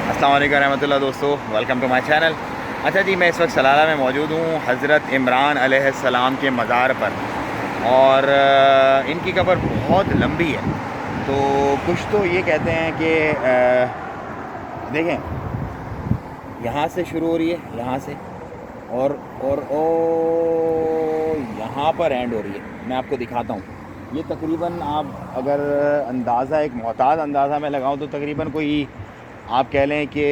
अस्सलाम वालेकुम रहमतुल्लाह दोस्तों, वेलकम टू माय चैनल। अच्छा जी, मैं इस वक्त सलाला में मौजूद हूँ हज़रत इमरान अलैहिस्सलाम के मज़ार पर, और इनकी कब्र बहुत लंबी है। तो कुछ तो ये कहते हैं कि देखें, यहाँ से शुरू हो रही है, यहाँ से और ओ यहाँ पर एंड हो रही है। मैं आपको दिखाता हूँ। ये तकरीबन आप अगर अंदाज़ा एक मोहताज़ अंदाज़ा में लगाऊँ तो तकरीबन कोई आप कह लें कि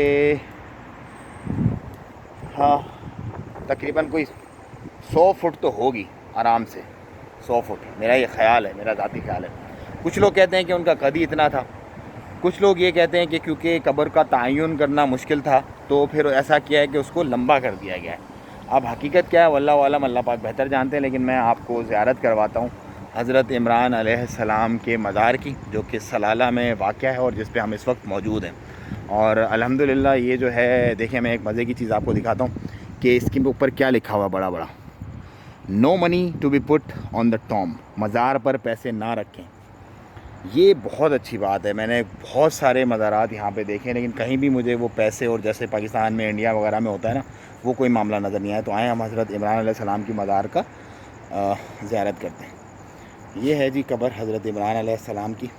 हाँ, तकरीबन कोई 100 फुट तो होगी आराम से। 100 फुट मेरा ये ख़्याल है, मेरा ज़ाती ख़्याल है। कुछ लोग कहते हैं कि उनका कद ही इतना था। कुछ लोग ये कहते हैं कि क्योंकि कब्र का तयन करना मुश्किल था तो फिर ऐसा किया है कि उसको लंबा कर दिया गया है। अब हकीकत क्या है वल्लाह आलम, अल्लाह पाक बेहतर जानते हैं। लेकिन मैं आपको ज़ियारत करवाता हूँ हज़रत इमरान अलैहिस्सलाम के मज़ार की, जो कि सलाला में वाक़या है और जिस पे हम इस वक्त मौजूद हैं। और अल्हम्दुलिल्लाह ये जो है, देखिए मैं एक मज़े की चीज़ आपको दिखाता हूँ कि इसके ऊपर क्या लिखा हुआ बड़ा बड़ा, no money to be put on the tomb, मज़ार पर पैसे ना रखें। ये बहुत अच्छी बात है। मैंने बहुत सारे मज़ारात यहाँ पे देखे, लेकिन कहीं भी मुझे वो पैसे और जैसे पाकिस्तान में इंडिया वगैरह में होता है ना, वो कोई मामला नज़र नहीं आया। तो आए हम हज़रत इमरान अलैहिस्सलाम की मज़ार का ज़ियारत करते हैं। ये है जी कब्र हज़रत इमरान अलैहिस्सलाम की।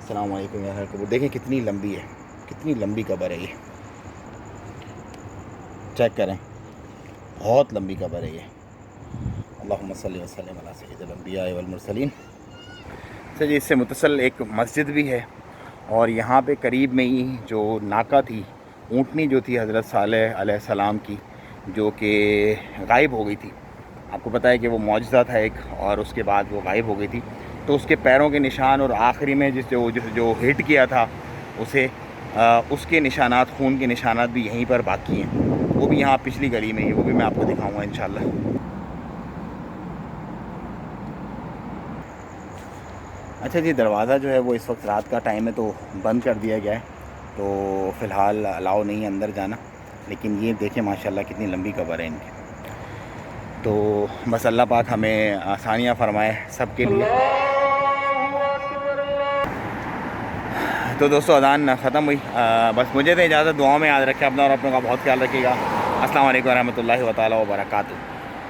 अस्सलाम वालेकुम यार, कब्र देखें कितनी लंबी है, कितनी लंबी कब्र है ये, चेक करें, बहुत लंबी कब्र है ये। अल्लाहुम्मा सल्ली व सल्लिम अला सय्यिदिल अंबिया वल मुरसलीन। अच्छा जी, इससे मुतसल एक मस्जिद भी है, और यहाँ पे करीब में ही जो नाका थी, ऊँटनी जो थी हज़रत सालेह अलैहिस्सलाम की, जो कि गायब हो गई थी। आपको पता है कि वो मौजज़ा था एक, और उसके बाद वो गायब हो गई थी। तो उसके पैरों के निशान और आखिरी में जो हिट किया था उसे, उसके निशानात, खून के निशानात भी यहीं पर बाकी हैं। वो भी यहाँ पिछली गली में ही, वो भी मैं आपको दिखाऊंगा इंशाल्लाह। अच्छा जी, दरवाज़ा जो है वो इस वक्त रात का टाइम है तो बंद कर दिया गया है, तो फ़िलहाल अलाउ नहीं है अंदर जाना। लेकिन ये देखें माशाल्लाह कितनी लंबी कब्र है इनकी। तो बस अल्लाह पाक हमें आसानियाँ फ़रमाए सब के लिए। तो दोस्तों अज़ान ख़त्म हुई। बस मुझे तो इजाज़त, दुआओं में याद रखें अपना और अपनों का बहुत ख्याल रखिएगा। अस्सलाम वालेकुम रहमतुल्लाहि व तआला व बरकातुहू।